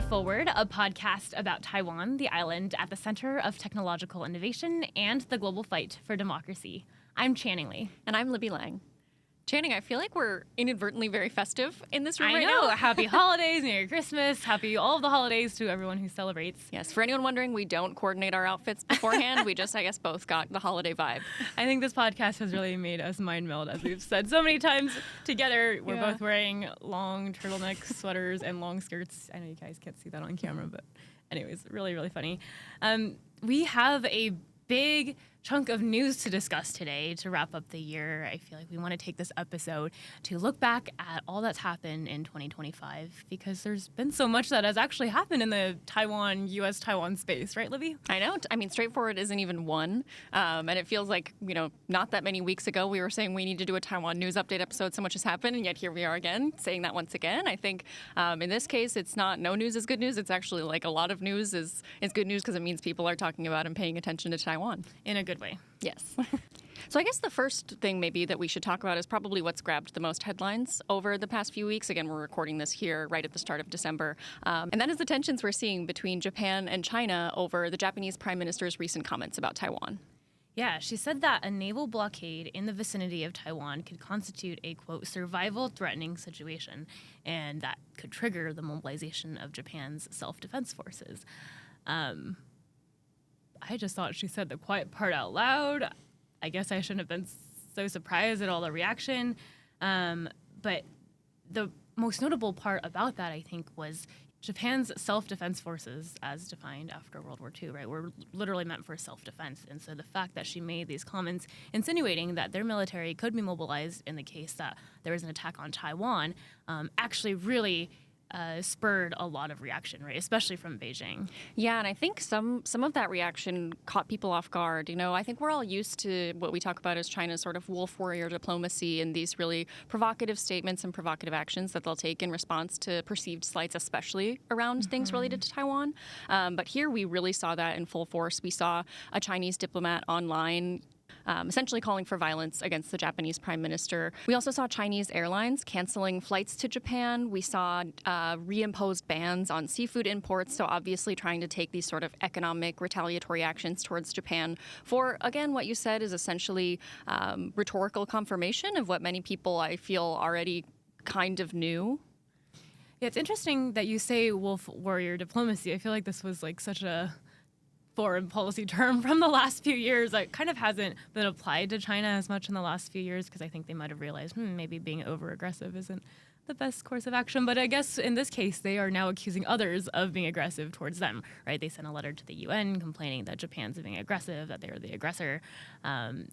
Strait Forward, a podcast about Taiwan, the island at the center of technological innovation and the global fight for democracy. I'm Channing Lee. And I'm Libby Lang. Channing, I feel like we're inadvertently very festive in this room I right know. now. Happy holidays, Merry Christmas, happy all of the holidays to everyone who celebrates. Yes, for anyone wondering, we don't coordinate our outfits beforehand. We just, I guess, both got the holiday vibe. I think this podcast has really made us mind meld, as we've said so many times together. We're both wearing long turtleneck sweaters and long skirts. I know you guys can't see that on camera, but anyways, really, really funny. We have a big chunk of news to discuss today to wrap up the year. I feel like we want to take this episode to look back at all that's happened in 2025 because there's been so much that has actually happened in the U.S.-Taiwan space, right, Libby? I know. I mean, Strait Forward isn't even one. And it feels like, not that many weeks ago we were saying we need to do a Taiwan news update episode. So much has happened. And yet here we are again saying that once again. I think in this case, it's not no news is good news. It's actually like a lot of news is good news because it means people are talking about and paying attention to Taiwan. In a good way. Yes. So I guess the first thing maybe that we should talk about is probably what's grabbed the most headlines over the past few weeks. Again, we're recording this here right at the start of December. And that is the tensions we're seeing between Japan and China over the Japanese Prime Minister's recent comments about Taiwan. Yeah, she said that a naval blockade in the vicinity of Taiwan could constitute a, quote, survival-threatening situation, and that could trigger the mobilization of Japan's self-defense forces. I just thought she said the quiet part out loud. I guess I shouldn't have been so surprised at all the reaction. But the most notable part about that, I think, was Japan's self-defense forces, as defined after World War II, right, were literally meant for self-defense. And so the fact that she made these comments insinuating that their military could be mobilized in the case that there was an attack on Taiwan actually really spurred a lot of reaction, right? Especially from Beijing. Yeah, and I think some of that reaction caught people off guard. I think we're all used to what we talk about as China's sort of wolf warrior diplomacy and these really provocative statements and provocative actions that they'll take in response to perceived slights, especially around things related to Taiwan. But here we really saw that in full force. We saw a Chinese diplomat online essentially calling for violence against the Japanese prime minister. We also saw Chinese airlines canceling flights to Japan. We saw reimposed bans on seafood imports, so obviously trying to take these sort of economic retaliatory actions towards Japan for, again, what you said is essentially rhetorical confirmation of what many people, I feel, already kind of knew. Yeah, it's interesting that you say wolf warrior diplomacy. I feel like this was like such a foreign policy term from the last few years that kind of hasn't been applied to China as much in the last few years because I think they might have realized maybe being over-aggressive isn't the best course of action. But I guess in this case, they are now accusing others of being aggressive towards them, right? They sent a letter to the UN complaining that Japan's being aggressive, that they are the aggressor.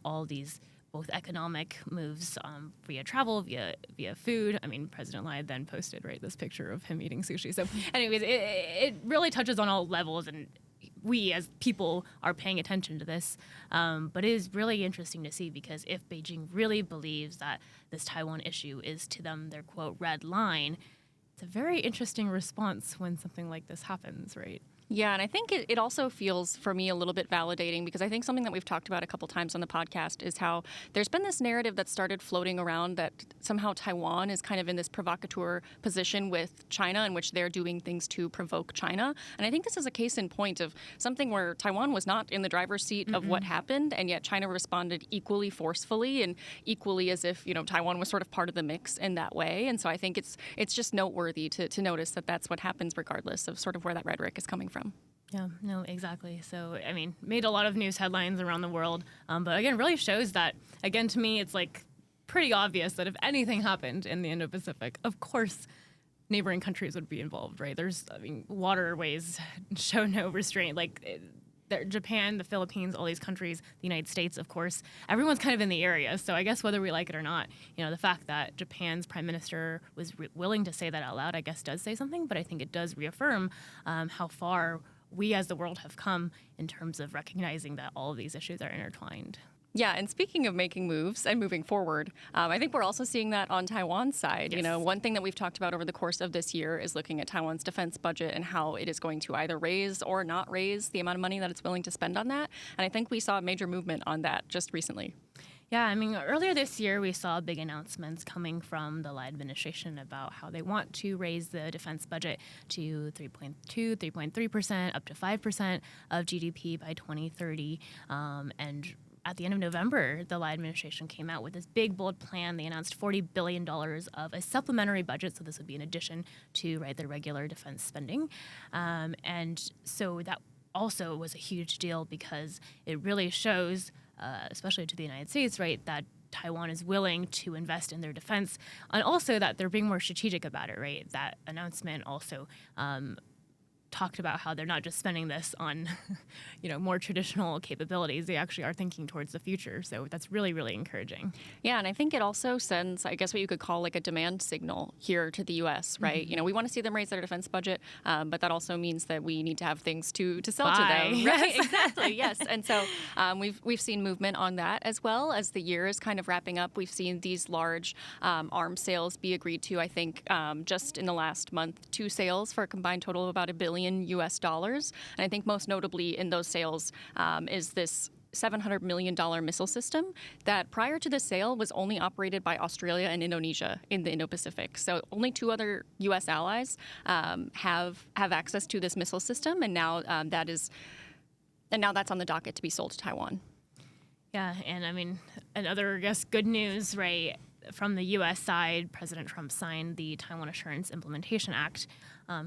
All these both economic moves via travel, via food. I mean, President Lai then posted, right, this picture of him eating sushi. So anyways, it really touches on all levels, and we as people are paying attention to this. But it is really interesting to see because if Beijing really believes that this Taiwan issue is to them their, quote, red line, it's a very interesting response when something like this happens, right? Yeah, and I think it also feels, for me, a little bit validating because I think something that we've talked about a couple times on the podcast is how there's been this narrative that started floating around that somehow Taiwan is kind of in this provocateur position with China in which they're doing things to provoke China. And I think this is a case in point of something where Taiwan was not in the driver's seat of what happened, and yet China responded equally forcefully and equally as if, Taiwan was sort of part of the mix in that way. And so I think it's just noteworthy to notice that that's what happens regardless of sort of where that rhetoric is coming from. Yeah, no, exactly. So, I mean, made a lot of news headlines around the world. But again, really shows that, again, to me, it's like pretty obvious that if anything happened in the Indo-Pacific, of course, neighboring countries would be involved, right? Waterways show no restraint. Japan, the Philippines, all these countries, the United States, of course, everyone's kind of in the area. So I guess whether we like it or not, the fact that Japan's prime minister was willing to say that out loud, I guess does say something. But I think it does reaffirm how far we as the world have come in terms of recognizing that all of these issues are intertwined. Yeah, and speaking of making moves and moving forward, I think we're also seeing that on Taiwan's side. Yes. One thing that we've talked about over the course of this year is looking at Taiwan's defense budget and how it is going to either raise or not raise the amount of money that it's willing to spend on that. And I think we saw a major movement on that just recently. Yeah, I mean, earlier this year, we saw big announcements coming from the Lai administration about how they want to raise the defense budget to 3.2, 3.3%, up to 5% of GDP by 2030. And at the end of November, the Lai administration came out with this big, bold plan. They announced $40 billion of a supplementary budget, so this would be in addition to their regular defense spending. And so that also was a huge deal because it really shows, especially to the United States, right, that Taiwan is willing to invest in their defense, and also that they're being more strategic about it, right? That announcement also talked about how they're not just spending this on, more traditional capabilities. They actually are thinking towards the future. So that's really, really encouraging. Yeah, and I think it also sends, I guess, what you could call like a demand signal here to the U.S., right? We want to see them raise their defense budget, but that also means that we need to have things to sell to them. Yes. Right? Exactly, yes. And so we've seen movement on that as well as the year is kind of wrapping up. We've seen these large arms sales be agreed to, I think, just in the last month, 2 sales for a combined total of about $1 billion US dollars. And I think most notably in those sales is this $700 million missile system that prior to the sale was only operated by Australia and Indonesia in the Indo-Pacific. So only 2 other U.S. allies have access to this missile system, and now that's on the docket to be sold to Taiwan. Yeah, and I mean, another, I guess, good news, right? From the U.S. side, President Trump signed the Taiwan Assurance Implementation Act.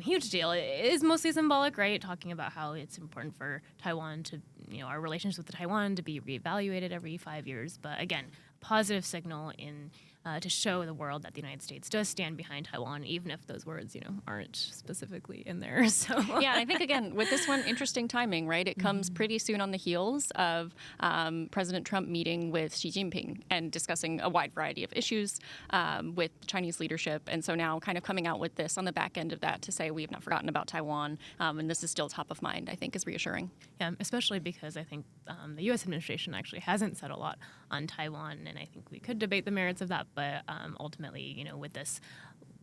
Huge deal. It is mostly symbolic, right? Talking about how it's important for Taiwan to, our relations with Taiwan to be reevaluated every 5 years. But again, positive signal to show the world that the United States does stand behind Taiwan, even if those words, aren't specifically in there. So yeah, I think again with this one, interesting timing, right? It comes pretty soon on the heels of President Trump meeting with Xi Jinping and discussing a wide variety of issues with Chinese leadership, and so now kind of coming out with this on the back end of that to say we have not forgotten about Taiwan, and this is still top of mind, I think is reassuring. Yeah, especially because I think the U.S. administration actually hasn't said a lot on Taiwan, and I think we could debate the merits of that. But ultimately, with this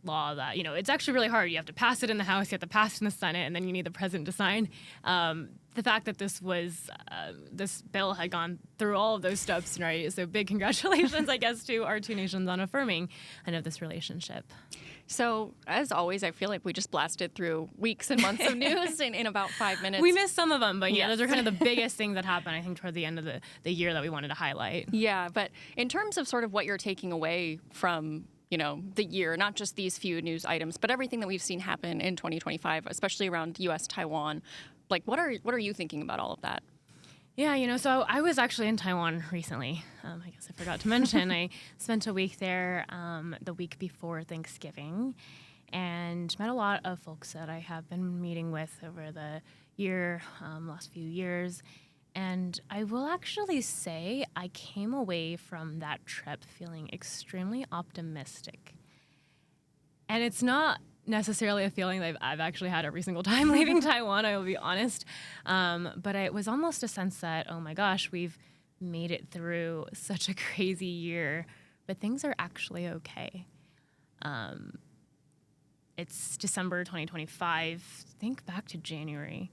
law that, it's actually really hard. You have to pass it in the House, you have to pass it in the Senate, and then you need the president to sign. The fact that this bill had gone through all of those steps, right? So big congratulations, I guess, to our 2 nations on affirming this relationship. So, as always, I feel like we just blasted through weeks and months of news in about 5 minutes. We missed some of them, but yes. Those are kind of the biggest things that happened, I think, toward the end of the year that we wanted to highlight. Yeah, but in terms of sort of what you're taking away from the year, not just these few news items, but everything that we've seen happen in 2025, especially around U.S.-Taiwan, like what are you thinking about all of that? Yeah, so I was actually in Taiwan recently. I guess I forgot to mention. I spent a week there the week before Thanksgiving and met a lot of folks that I have been meeting with over the last few years. And I will actually say I came away from that trip feeling extremely optimistic. And it's not necessarily a feeling that I've actually had every single time leaving Taiwan, I will be honest. But it was almost a sense that, oh my gosh, we've made it through such a crazy year, but things are actually okay. It's December 2025. Think back to January.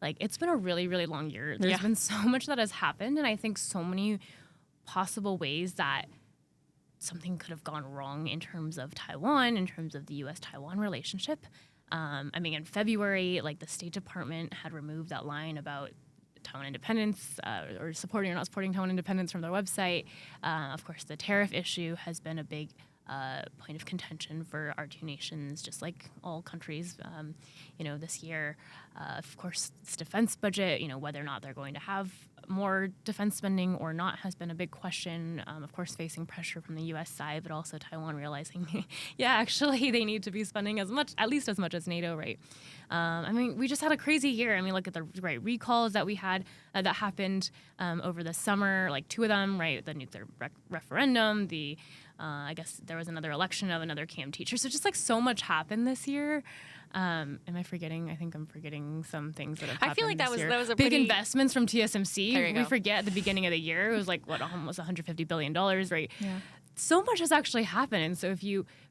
Like, it's been a really, really long year. There's been so much that has happened, and I think so many possible ways that something could have gone wrong in terms of Taiwan, in terms of the U.S.-Taiwan relationship. In February, the State Department had removed that line about Taiwan independence or supporting or not supporting Taiwan independence from their website. Of course, the tariff issue has been a big point of contention for our 2 nations, just like all countries, this year. Of course, this defense budget, whether or not they're going to have more defense spending or not has been a big question. Of course, facing pressure from the U.S. side, but also Taiwan realizing, actually, they need to be spending at least as much as NATO, right? We just had a crazy year. Look at the recalls that we had that happened over the summer, 2 of them, right? The nuclear referendum, I guess there was another election of another CAM teacher. So just so much happened this year. Am I forgetting? I think I'm forgetting some things that have happened. I feel like that was a big investments from TSMC. We forget at the beginning of the year it was almost $150 billion, right? Yeah. So much has actually happened. And so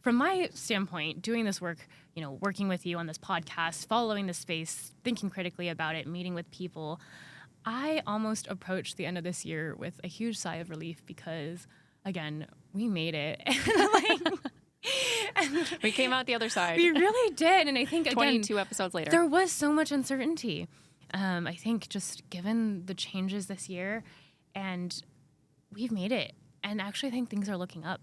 from my standpoint, doing this work, working with you on this podcast, following the space, thinking critically about it, meeting with people, I almost approached the end of this year with a huge sigh of relief because, again, we made it. And We came out the other side. we really did. And I think, again, 22 episodes later. there was so much uncertainty. I think just given the changes this year, and we've made it. And actually, I think things are looking up.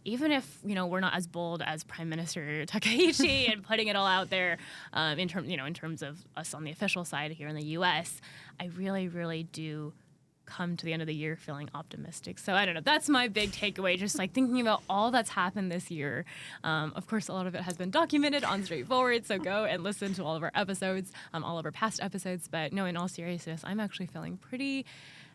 Even if, we're not as bold as Prime Minister Takaichi and putting it all out there in terms of us on the official side here in the U.S., I really, really do come to the end of the year feeling optimistic. So I don't know. That's my big takeaway, just like thinking about all that's happened this year. Of course, a lot of it has been documented on Strait Forward, so go and listen to all of our episodes, all of our past episodes. But no, in all seriousness, I'm actually feeling pretty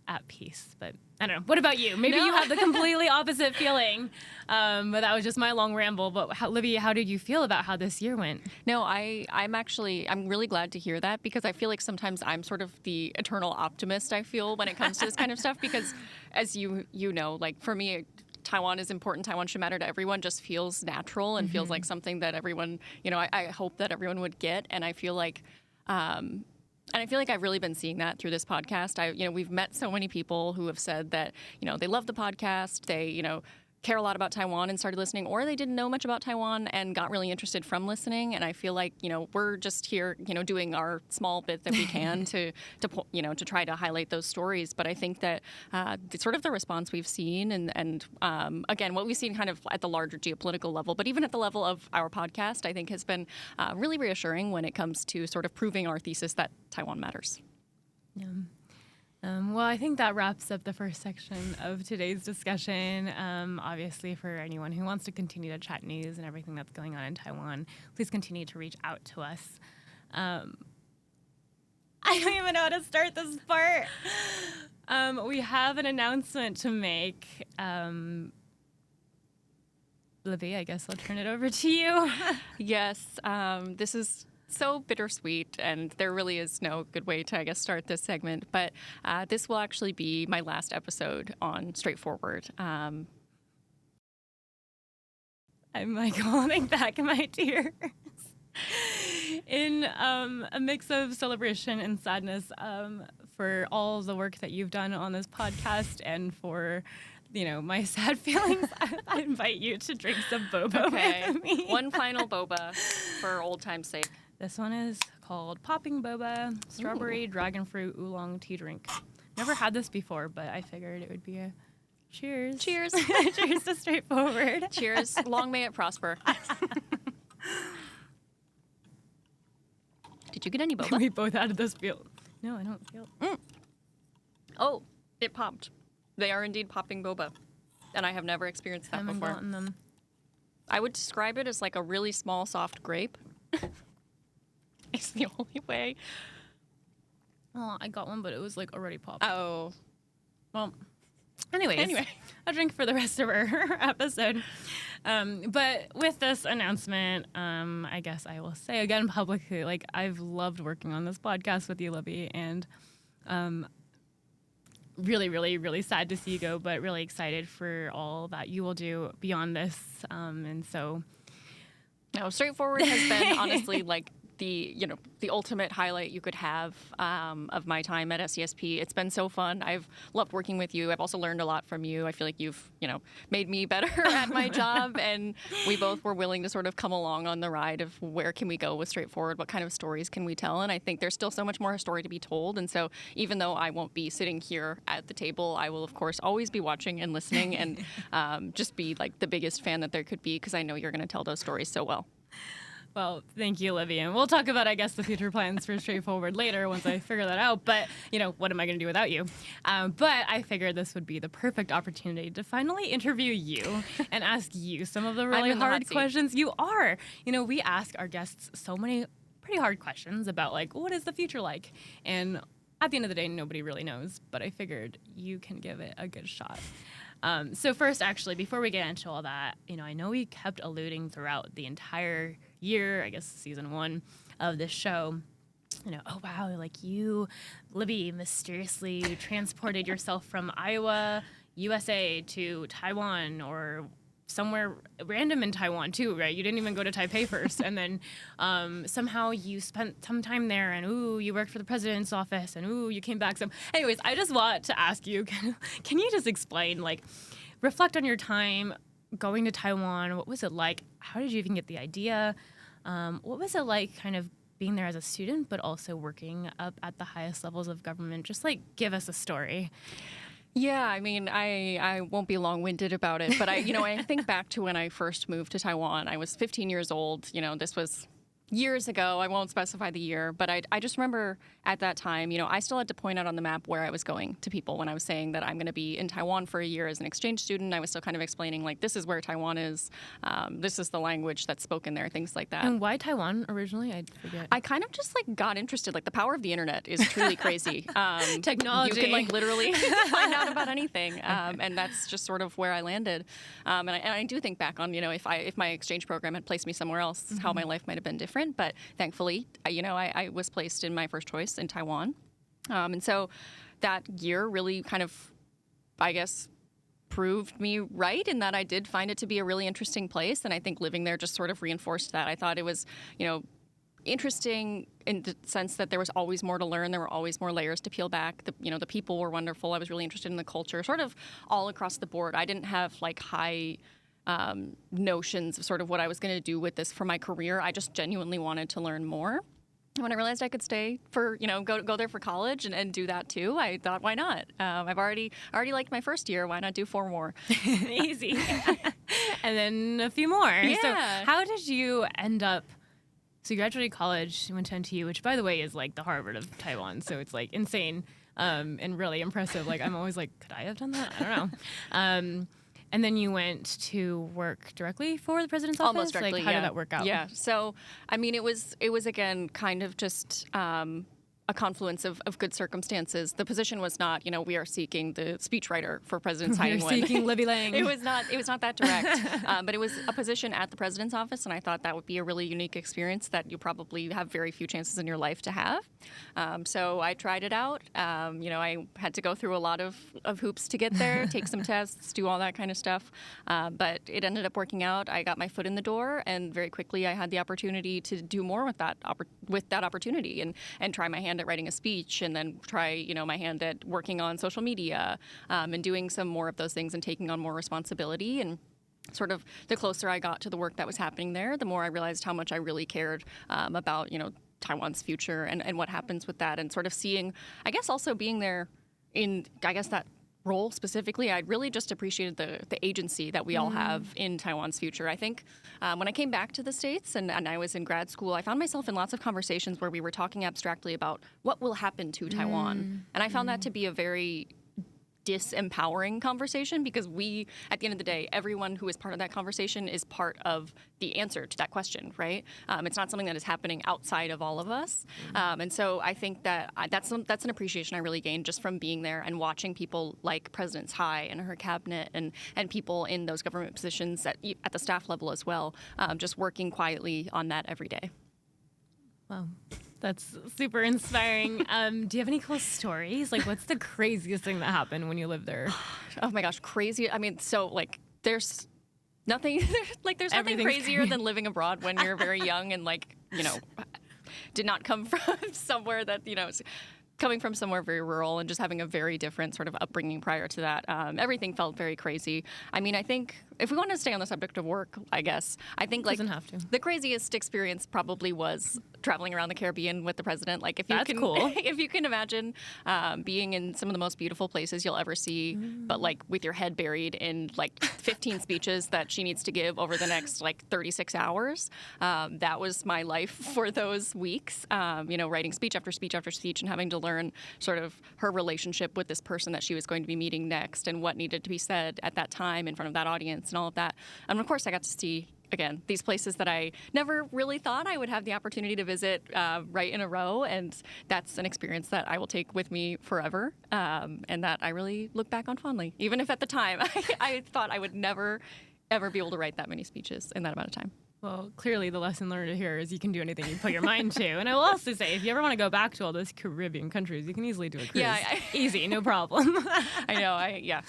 at peace. But I don't know. What about you? Maybe you have the completely opposite feeling. But that was just my long ramble. But Libby, how did you feel about how this year went? No, I'm really glad to hear that, because I feel like sometimes I'm sort of the eternal optimist, I feel, when it comes to this kind of stuff, because as you know, like for me, Taiwan is important. Taiwan should matter to everyone. Just feels natural and feels like something that everyone, I hope that everyone would get. And I feel like, I've really been seeing that through this podcast. We've met so many people who have said that, they love the podcast. They, care a lot about Taiwan and started listening, or they didn't know much about Taiwan and got really interested from listening. And I feel like, we're just here, doing our small bit that we can to try to highlight those stories. But I think that sort of the response we've seen and again, what we've seen kind of at the larger geopolitical level, but even at the level of our podcast, I think has been really reassuring when it comes to sort of proving our thesis that Taiwan matters. Yeah. Well, I think that wraps up the first section of today's discussion. Obviously, for anyone who wants to continue to chat news and everything that's going on in Taiwan, please continue to reach out to us. I don't even know how to start this part. We have an announcement to make. Libby, I guess I'll turn it over to you. Yes, this is so bittersweet, and there really is no good way to, I guess, start this segment. But this will actually be my last episode on Strait Forward. I'm like holding back my tears in a mix of celebration and sadness for all the work that you've done on this podcast and for my sad feelings. I invite you to drink some boba with me. One final boba for old time's sake. This one is called Popping Boba, Strawberry Dragon Fruit Oolong Tea Drink. Never had this before, but I figured it would be a cheers. Cheers. Cheers to Strait Forward. Cheers. Long may it prosper. Did you get any boba? We both added this feel. No, I don't feel. Oh, it popped. They are indeed popping boba, and I have never experienced that haven't before. Gotten them. I would describe it as like a really small, soft grape. It's the only way. Oh, I got one, but it was like already popped. Oh. Well, anyway, a drink for the rest of our episode. But with this announcement, I guess I will say again publicly, like, I've loved working on this podcast with you, Libby, and really, really, really sad to see you go, but really excited for all that you will do beyond this. And so... No, Strait Forward has been honestly like the ultimate highlight you could have of my time at SCSP. It's been so fun. I've loved working with you. I've also learned a lot from you. I feel like you've, made me better at my job, and we both were willing to sort of come along on the ride of where can we go with Strait Forward, what kind of stories can we tell, and I think there's still so much more story to be told, and so even though I won't be sitting here at the table, I will, of course, always be watching and listening and just be like the biggest fan that there could be, because I know you're going to tell those stories so well. Well, thank you, Libby. And we'll talk about, I guess, the future plans for Strait Forward later once I figure that out. But, what am I going to do without you? But I figured this would be the perfect opportunity to finally interview you and ask you some of the really hard questions. You are. We ask our guests so many pretty hard questions about, like, what is the future like? And at the end of the day, nobody really knows. But I figured you can give it a good shot. So first, actually, before we get into all that, I know we kept alluding throughout the entire year, I guess season 1 of this show, oh wow, like you, Libby, mysteriously transported yourself from Iowa, USA to Taiwan or somewhere random in Taiwan too, right? You didn't even go to Taipei first, and then somehow you spent some time there, and you worked for the president's office, and you came back. So, anyways, I just want to ask you, can you just explain, like, reflect on your time going to Taiwan? What was it like? How did you even get the idea? What was it like, kind of being there as a student, but also working up at the highest levels of government? Just like give us a story. Yeah, I mean, I won't be long-winded about it, but I think back to when I first moved to Taiwan. I was 15 years old. This was years ago. I won't specify the year, but I just remember at that time, I still had to point out on the map where I was going to people when I was saying that I'm going to be in Taiwan for a year as an exchange student. I was still kind of explaining, like, this is where Taiwan is. This is the language that's spoken there, things like that. And why Taiwan originally? I forget. I kind of just, like, got interested. Like, the power of the internet is truly crazy. Technology. You can, like, literally find out about anything. And that's just sort of where I landed. And I do think back on, if my exchange program had placed me somewhere else, how my life might have been different. But thankfully, I was placed in my first choice in Taiwan. And so that year really kind of, I guess, proved me right in that I did find it to be a really interesting place. And I think living there just sort of reinforced that. I thought it was, interesting in the sense that there was always more to learn. There were always more layers to peel back. The people were wonderful. I was really interested in the culture, sort of all across the board. I didn't have like high notions of sort of what I was going to do with this for my career. I just genuinely wanted to learn more. And when I realized I could stay for, go there for college and do that too, I thought, why not? I've already liked my first year. Why not do 4 more? Easy. And then a few more. Yeah. So how did you end up? So you graduated college, you went to NTU, which, by the way, is like the Harvard of Taiwan. So it's like insane and really impressive. Like, I'm always like, could I have done that? I don't know. And then you went to work directly for the president's office? Almost directly, like, how did that work out? Yeah. So, I mean, it was again, kind of just a confluence of good circumstances. The position was not, we are seeking the speechwriter for President Tsai Ing-wen. You're seeking Libby Lang. It was not that direct, but it was a position at the president's office, and I thought that would be a really unique experience that you probably have very few chances in your life to have. So I tried it out. I had to go through a lot of hoops to get there, take some tests, do all that kind of stuff, but it ended up working out. I got my foot in the door, and very quickly I had the opportunity to do more with that opportunity and try my hand at writing a speech, and then try, my hand at working on social media, and doing some more of those things and taking on more responsibility. And sort of the closer I got to the work that was happening there, the more I realized how much I really cared about, Taiwan's future and what happens with that, and sort of seeing, I guess, also being there in, I guess, that role specifically, I really just appreciated the agency that we all have in Taiwan's future. I think when I came back to the States and I was in grad school, I found myself in lots of conversations where we were talking abstractly about what will happen to Taiwan. And I found that to be a very disempowering conversation, because we, at the end of the day, everyone who is part of that conversation is part of the answer to that question, right? It's not something that is happening outside of all of us. And so I think that that's an appreciation I really gained just from being there and watching people like President Tsai and her cabinet and people in those government positions at the staff level as well, just working quietly on that every day. Wow. That's super inspiring. Do you have any cool stories? Like, what's the craziest thing that happened when you lived there? Oh my gosh, crazy. I mean, so like there's nothing nothing crazier than living abroad when you're very young and did not come from somewhere that, coming from somewhere very rural and just having a very different sort of upbringing prior to that. Everything felt very crazy. I mean, I think if we want to stay on the subject of work, I guess, I think doesn't have to. The craziest experience probably was traveling around the Caribbean with the president. Like, That's cool. If you can imagine being in some of the most beautiful places you'll ever see, but like with your head buried in like 15 speeches that she needs to give over the next like 36 hours. That was my life for those weeks, writing speech after speech after speech and having to learn sort of her relationship with this person that she was going to be meeting next and what needed to be said at that time in front of that audience and all of that. And of course, I got to see, again, these places that I never really thought I would have the opportunity to visit right in a row. And that's an experience that I will take with me forever, and that I really look back on fondly, even if at the time I thought I would never, ever be able to write that many speeches in that amount of time. Well, clearly the lesson learned here is you can do anything you put your mind to. And I will also say, if you ever want to go back to all those Caribbean countries, you can easily do a cruise. Yeah, Easy, no problem. I know. Yeah.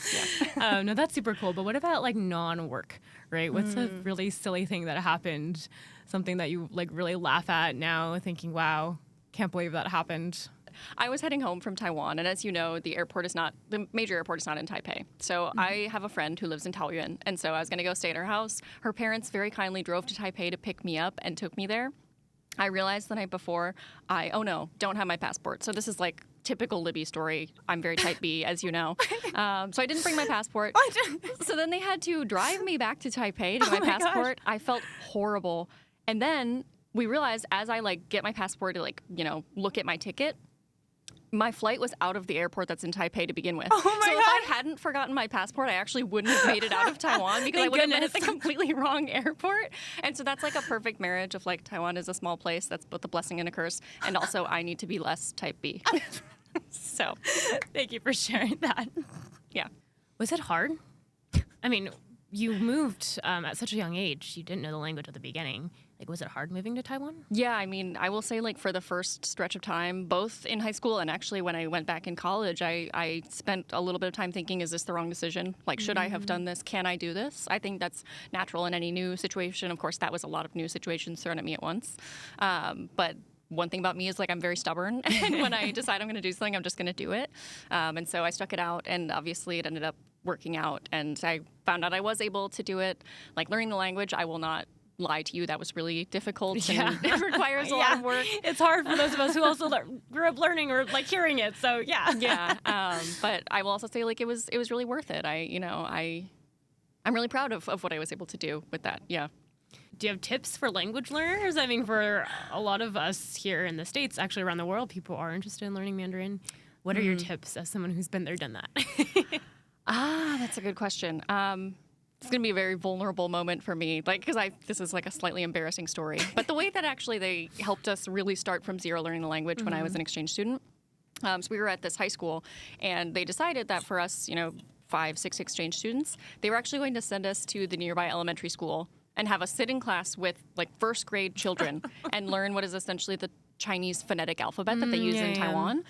No, that's super cool. But what about like non-work, right? What's a really silly thing that happened? Something that you like really laugh at now, thinking, wow, can't believe that happened. I was heading home from Taiwan, and as you know, the major airport is not in Taipei. So I have a friend who lives in Taoyuan, and so I was going to go stay at her house. Her parents very kindly drove to Taipei to pick me up and took me there. I realized the night before, don't have my passport. So this is like typical Libby story. I'm very type B, as you know. So I didn't bring my passport. So then they had to drive me back to Taipei to get my passport. Gosh. I felt horrible. And then we realized as I like get my passport to look at my ticket, my flight was out of the airport that's in Taipei to begin with. Oh my so God. If I hadn't forgotten my passport, I actually wouldn't have made it out of Taiwan because I would have been at the completely wrong airport. And so that's like a perfect marriage of like Taiwan is a small place that's both a blessing and a curse. And also I need to be less type B. So thank you for sharing that. Yeah. Was it hard? I mean, you moved at such a young age. You didn't know the language at the beginning. Like, was it hard moving to Taiwan? Yeah, I mean, I will say, like, for the first stretch of time, both in high school and actually when I went back in college, I spent a little bit of time thinking, is this the wrong decision? Like, should I have done this? Can I do this? I think that's natural in any new situation. Of course, that was a lot of new situations thrown at me at once. But one thing about me is, like, I'm very stubborn. And when I decide I'm going to do something, I'm just going to do it. And so I stuck it out, and obviously it ended up working out. And I found out I was able to do it. Like, learning the language, I will not lie to you, that was really difficult and it requires a lot of work. It's hard for those of us who also grew up learning or like hearing it. So yeah. But I will also say like it was really worth it. I'm really proud of what I was able to do with that. Yeah. Do you have tips for language learners? I mean, for a lot of us here in the States, actually around the world, people are interested in learning Mandarin. What are your tips as someone who's been there, done that? That's a good question. It's going to be a very vulnerable moment for me, like, because this is like a slightly embarrassing story. But the way that actually they helped us really start from zero learning the language when I was an exchange student. So we were at this high school, and they decided that for us, 5, 6 exchange students, they were actually going to send us to the nearby elementary school and have us sit in class with like first grade children and learn what is essentially the Chinese phonetic alphabet that they use in Taiwan,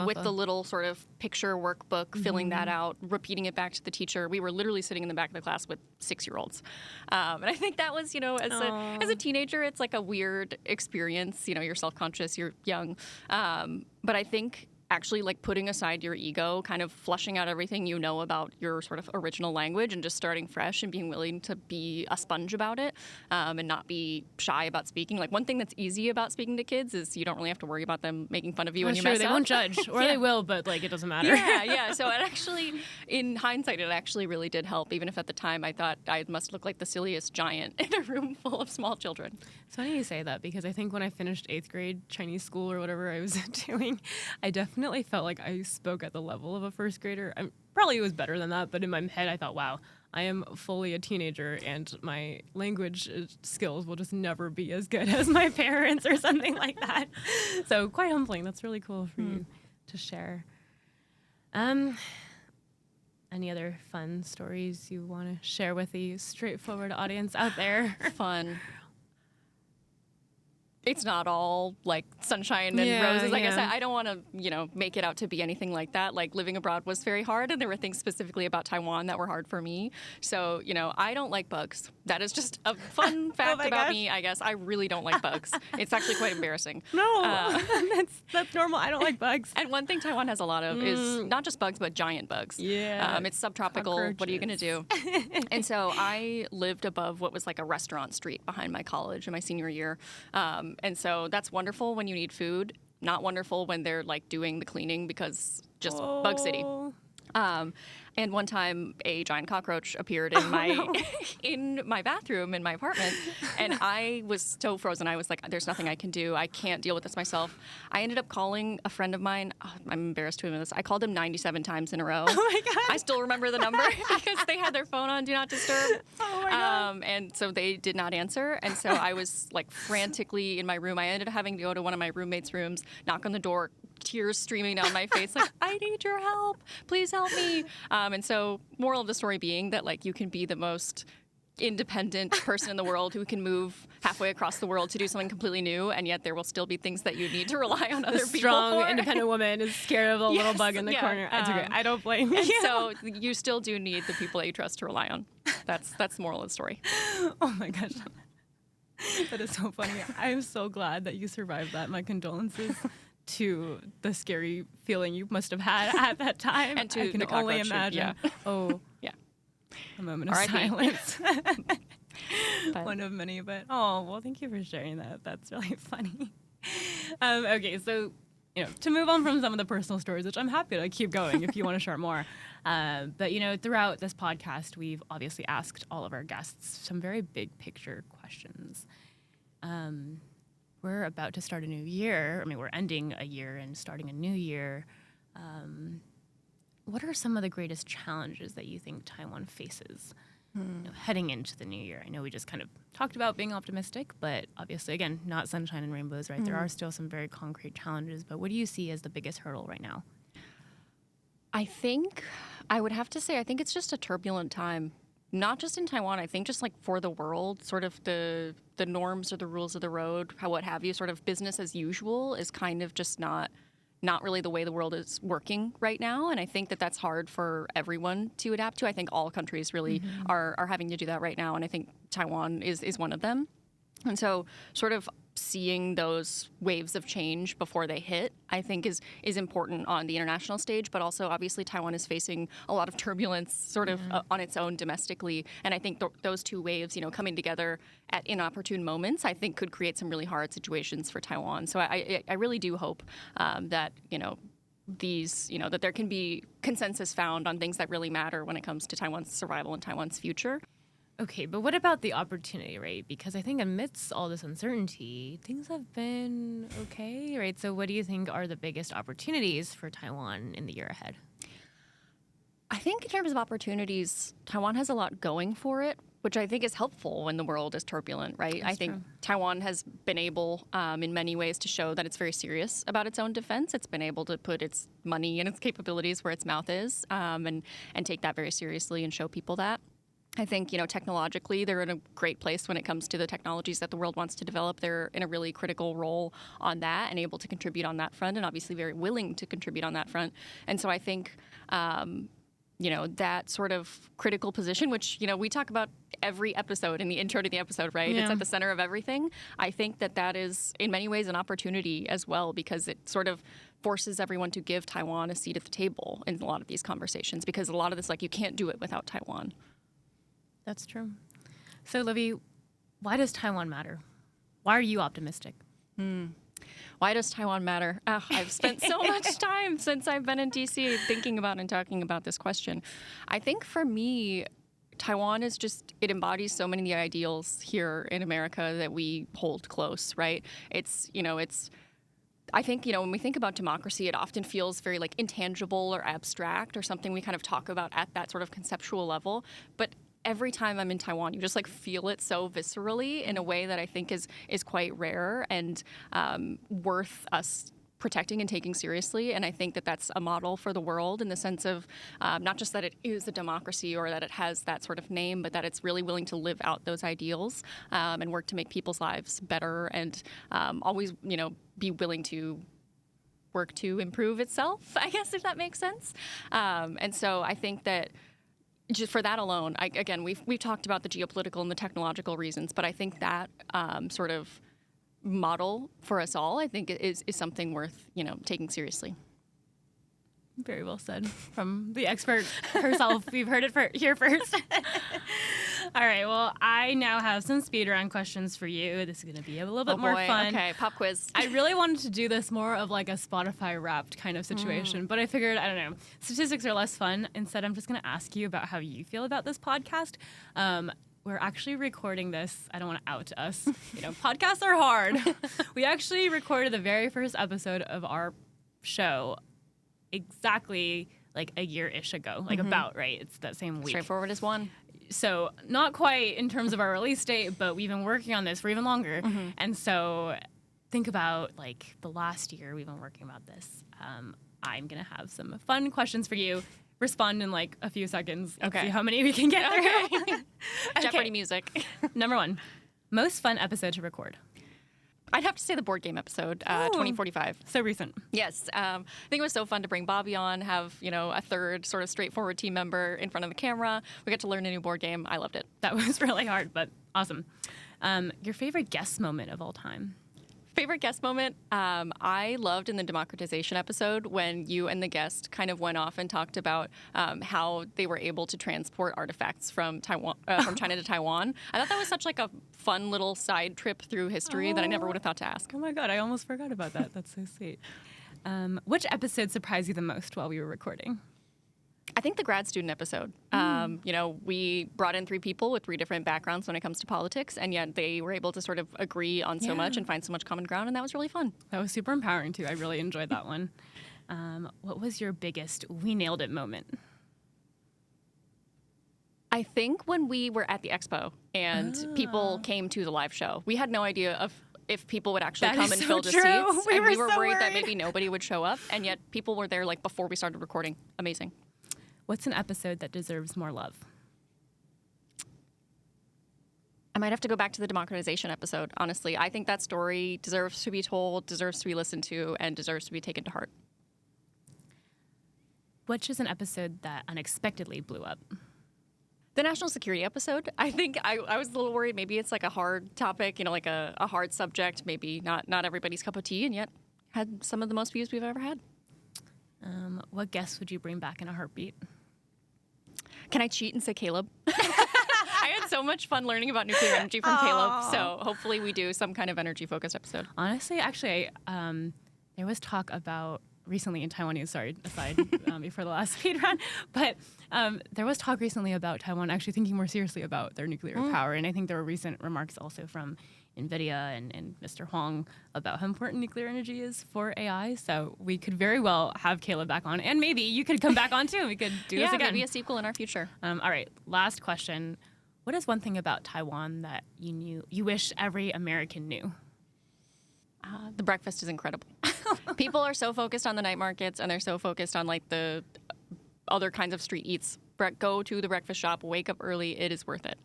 with the little sort of picture workbook, filling that out, repeating it back to the teacher. We were literally sitting in the back of the class with 6-year-olds. And I think that was, as a teenager, it's like a weird experience. You're self-conscious, you're young. But I think actually like putting aside your ego, kind of flushing out everything you know about your sort of original language and just starting fresh and being willing to be a sponge about it, and not be shy about speaking. Like one thing that's easy about speaking to kids is you don't really have to worry about them making fun of you when you mess up. They won't judge, or they will, but like it doesn't matter. Yeah. So it actually, in hindsight, it actually really did help, even if at the time I thought I must look like the silliest giant in a room full of small children. It's funny you say that because I think when I finished 8th grade Chinese school or whatever I was doing, I definitely felt like I spoke at the level of a first grader. Probably it was better than that, but in my head I thought, wow, I am fully a teenager and my language skills will just never be as good as my parents or something like that. So quite humbling. That's really cool for you to share. Any other fun stories you want to share with the straightforward audience out there? Fun. It's not all like sunshine and roses. Like I said, I don't want to, make it out to be anything like that. Like living abroad was very hard, and there were things specifically about Taiwan that were hard for me. So, I don't like bugs. That is just a fun fact about me, I guess. I really don't like bugs. It's actually quite embarrassing. No, that's normal. I don't like bugs. And one thing Taiwan has a lot of is not just bugs, but giant bugs. Yeah. It's subtropical. What are you going to do? And so I lived above what was like a restaurant street behind my college in my senior year. And so that's wonderful when you need food, not wonderful when they're like doing the cleaning because just bug city. And one time, a giant cockroach appeared in my in my bathroom in my apartment, and I was so frozen. I was like, "There's nothing I can do. I can't deal with this myself." I ended up calling a friend of mine. Oh, I'm embarrassed to admit this. I called him 97 times in a row. Oh my God! I still remember the number because they had their phone on Do Not Disturb. Oh my God! And so they did not answer, and so I was like frantically in my room. I ended up having to go to one of my roommates' rooms, knock on the door, tears streaming down my face, like, I need your help. Please help me. And so moral of the story being that, like, you can be the most independent person in the world who can move halfway across the world to do something completely new, and yet there will still be things that you need to rely on other people strong, for. independent woman is scared of the little bug in the corner. It's okay. I don't blame you. And so you still do need the people that you trust to rely on. That's the moral of the story. Oh my gosh. That is so funny. I'm so glad that you survived that. My condolences to the scary feeling you must have had at that time. And to I can the only cockroach, imagine. yeah. Oh, Yeah. a moment of R.I.P. silence. But- One of many, but well, thank you for sharing that. That's really funny. Okay, so to move on from some of the personal stories, which I'm happy to keep going if you want to share more. But throughout this podcast, we've obviously asked all of our guests some very big picture questions. We're about to start a new year. I mean, we're ending a year and starting a new year. What are some of the greatest challenges that you think Taiwan faces heading into the new year? I know we just kind of talked about being optimistic, but obviously, again, not sunshine and rainbows, right? There are still some very concrete challenges, but what do you see as the biggest hurdle right now? I think I would have to say, I think it's just a turbulent time. Not just in Taiwan, I think just like for the world, sort of the norms or the rules of the road, what have you, sort of business as usual is kind of just not really the way the world is working right now. And I think that that's hard for everyone to adapt to. I think all countries really are having to do that right now. And I think Taiwan is one of them. And so sort of seeing those waves of change before they hit, I think is important on the international stage, but also obviously Taiwan is facing a lot of turbulence sort of on its own domestically. And I think those two waves, coming together at inopportune moments, I think could create some really hard situations for Taiwan. So I really do hope that, these, that there can be consensus found on things that really matter when it comes to Taiwan's survival and Taiwan's future. Okay, but what about the opportunity, right? Because I think amidst all this uncertainty, things have been okay, right? So what do you think are the biggest opportunities for Taiwan in the year ahead? I think in terms of opportunities, Taiwan has a lot going for it, which I think is helpful when the world is turbulent, right? That's I think true. Taiwan has been able, in many ways, to show that it's very serious about its own defense. It's been able to put its money and its capabilities where its mouth is, and take that very seriously and show people that. I think, technologically, they're in a great place when it comes to the technologies that the world wants to develop. They're in a really critical role on that and able to contribute on that front, and obviously very willing to contribute on that front. And so I think, that sort of critical position, which, we talk about every episode in the intro to the episode, right? Yeah. It's at the center of everything. I think that is, in many ways, an opportunity as well, because it sort of forces everyone to give Taiwan a seat at the table in a lot of these conversations, because a lot of this, you can't do it without Taiwan. That's true. So, Libby, why does Taiwan matter? Why are you optimistic? Why does Taiwan matter? I've spent so much time since I've been in DC thinking about and talking about this question. I think for me, Taiwan is it embodies so many of the ideals here in America that we hold close, right? I think, when we think about democracy, it often feels very intangible or abstract or something we kind of talk about at that sort of conceptual level. But every time I'm in Taiwan, you just feel it so viscerally in a way that I think is quite rare and worth us protecting and taking seriously. And I think that that's a model for the world in the sense of not just that it is a democracy or that it has that sort of name, but that it's really willing to live out those ideals and work to make people's lives better and always, be willing to work to improve itself, I guess, if that makes sense. And so I think that just for that alone, we've talked about the geopolitical and the technological reasons, but I think that sort of model for us all, I think is something worth, taking seriously. Very well said from the expert herself. We've heard it here first. All right. Well, I now have some speed round questions for you. This is going to be a little bit more fun. Okay, pop quiz. I really wanted to do this more of a Spotify Wrapped kind of situation, but I figured, I don't know, statistics are less fun. Instead, I'm just going to ask you about how you feel about this podcast. We're actually recording this. I don't want to out us. Podcasts are hard. We actually recorded the very first episode of our show exactly a year-ish ago, about, right? It's that same week. Strait Forward is one. So not quite in terms of our release date, but we've been working on this for even longer. And so think about the last year we've been working about this. I'm going to have some fun questions for you. respond in like a few seconds. Let's Okay. see how many we can get through. Okay. Jeopardy music. Number 1, most fun episode to record. I'd have to say the board game episode, 2045. So recent. Yes. I think it was so fun to bring Bobby on, have, a third sort of straightforward team member in front of the camera. We got to learn a new board game. I loved it. That was really hard, but awesome. Your favorite guest moment of all time? Favorite guest moment? I loved in the democratization episode when you and the guest kind of went off and talked about how they were able to transport artifacts from Taiwan, from China to Taiwan. I thought that was such like a fun little side trip through history that I never would have thought to ask. Oh my God, I almost forgot about that. That's so sweet. Which episode surprised you the most while we were recording? I think the grad student episode. We brought in 3 people with 3 different backgrounds when it comes to politics, and yet they were able to sort of agree on so much and find so much common ground, and that was really fun. That was super empowering too. I really enjoyed that one. What was your biggest "we nailed it" moment? I think when we were at the expo and people came to the live show, we had no idea of if people would actually come and fill the seats. We were so worried that worried. maybe nobody would show up, and yet people were there like before we started recording. Amazing. What's an episode that deserves more love? I might have to go back to the democratization episode, honestly. I think that story deserves to be told, deserves to be listened to, and deserves to be taken to heart. Which is an episode that unexpectedly blew up? The national security episode, I think I was a little worried. Maybe it's like a hard topic, like a hard subject, maybe not everybody's cup of tea, and yet had some of the most views we've ever had. What guest would you bring back in a heartbeat? Can I cheat and say Caleb? I had so much fun learning about nuclear energy from Caleb, so hopefully we do some kind of energy-focused episode. Honestly, actually, there was talk about recently in Taiwanese, aside before the last speed round, but there was talk recently about Taiwan actually thinking more seriously about their nuclear power, and I think there were recent remarks also from NVIDIA and Mr. Huang about how important nuclear energy is for AI, so we could very well have Caleb back on, and maybe you could come back on too. We could do this again. Maybe a sequel in our future. All right, last question. What is one thing about Taiwan that you wish every American knew? The breakfast is incredible. People are so focused on the night markets, and they're so focused on like the other kinds of street eats. Go to the breakfast shop, wake up early. It is worth it.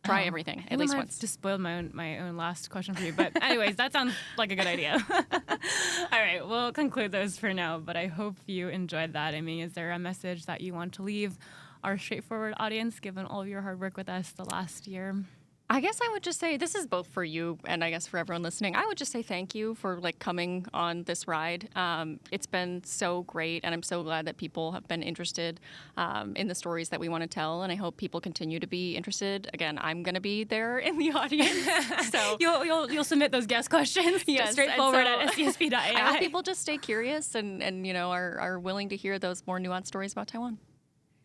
Try everything, at least once. Just spoiled my own last question for you. But anyways, that sounds like a good idea. All right, we'll conclude those for now, but I hope you enjoyed that. I mean, is there a message that you want to leave our straightforward audience, given all of your hard work with us the last year? I guess I would just say, this is both for you and I guess for everyone listening, I would just say thank you for like coming on this ride. It's been so great, and I'm so glad that people have been interested in the stories that we want to tell, and I hope people continue to be interested. Again, I'm going to be there in the audience. So You'll submit those guest questions Yes, straightforward and at scsp.ai. I hope people just stay curious and are willing to hear those more nuanced stories about Taiwan.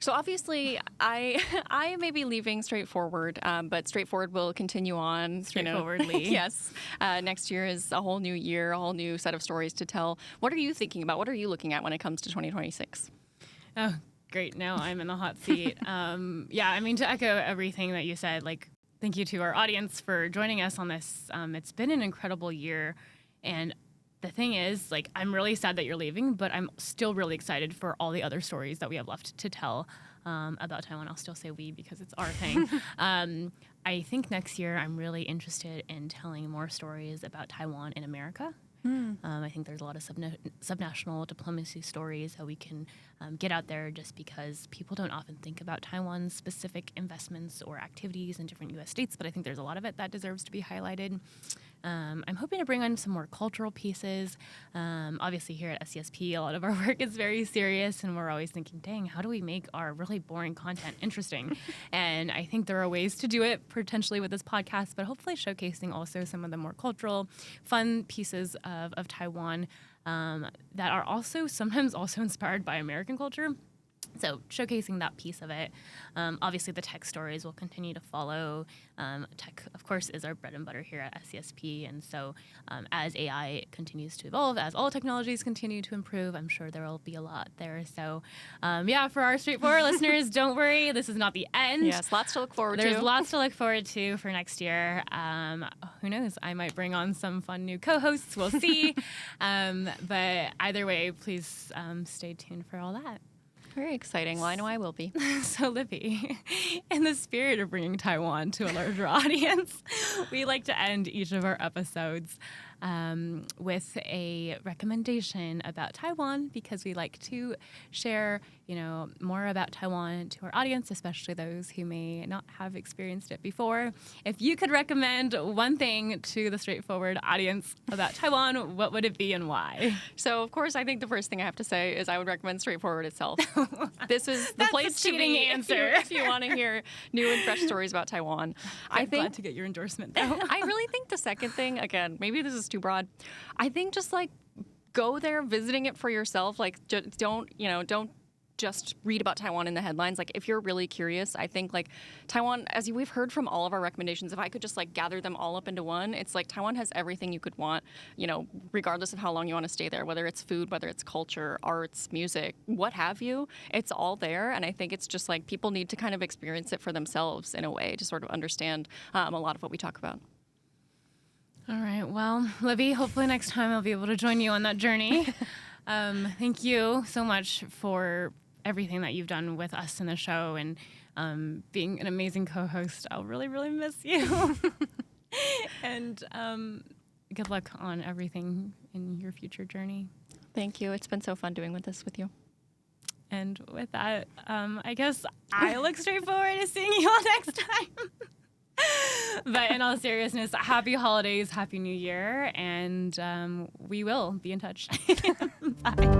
So obviously, I may be leaving Straightforward, but Straightforward will continue on. Straightforwardly. Yes. Next year is a whole new year, a whole new set of stories to tell. What are you thinking about? What are you looking at when it comes to 2026? Oh, great. Now I'm in the hot seat. I mean, to echo everything that you said, like, thank you to our audience for joining us on this. It's been an incredible year, and the thing is, like, I'm really sad that you're leaving, but I'm still really excited for all the other stories that we have left to tell about Taiwan. I'll still say we because it's our thing. I think next year I'm really interested in telling more stories about Taiwan in America. I think there's a lot of subnational diplomacy stories that we can get out there, just because people don't often think about Taiwan's specific investments or activities in different U.S. states, but I think there's a lot of it that deserves to be highlighted. I'm hoping to bring on some more cultural pieces. Obviously, here at SCSP, a lot of our work is very serious, and we're always thinking, dang, how do we make our really boring content interesting? And I think there are ways to do it, potentially with this podcast, but hopefully showcasing also some of the more cultural, fun pieces of Taiwan that are also sometimes also inspired by American culture. So showcasing that piece of it. Obviously, the tech stories will continue to follow. Tech, of course, is our bread and butter here at SCSP. And so as AI continues to evolve, as all technologies continue to improve, I'm sure there will be a lot there. So for our straightforward listeners, don't worry. This is not the end. Yes, lots to look forward to. There's lots to look forward to for next year. Who knows? I might bring on some fun new co-hosts. We'll see. But either way, please stay tuned for all that. Very exciting. Well, I know I will be. So, Libby, in the spirit of bringing Taiwan to a larger audience, we like to end each of our episodes with a recommendation about Taiwan, because we like to share, more about Taiwan to our audience, especially those who may not have experienced it before. If you could recommend one thing to the Strait Forward audience about Taiwan, what would it be and why? So, of course, I think the first thing I have to say is I would recommend Strait Forward itself. This is the place to be answer. if you want to hear new and fresh stories about Taiwan. I'm glad to get your endorsement, though. I really think the second thing, again, maybe this is too broad. I think just like go there, visiting it for yourself. Like don't just read about Taiwan in the headlines. Like if you're really curious, I think like Taiwan, as we've heard from all of our recommendations, if I could just like gather them all up into one, it's like Taiwan has everything you could want, regardless of how long you want to stay there, whether it's food, whether it's culture, arts, music, what have you, it's all there. And I think it's just like people need to kind of experience it for themselves in a way to sort of understand a lot of what we talk about. All right. Well, Libby, hopefully next time I'll be able to join you on that journey. Thank you so much for everything that you've done with us in the show, and being an amazing co-host. I'll really, really miss you. And good luck on everything in your future journey. Thank you. It's been so fun doing this with you. And with that, I guess I look straight forward to seeing you all next time. But in all seriousness, happy holidays, happy new year, and we will be in touch. Bye.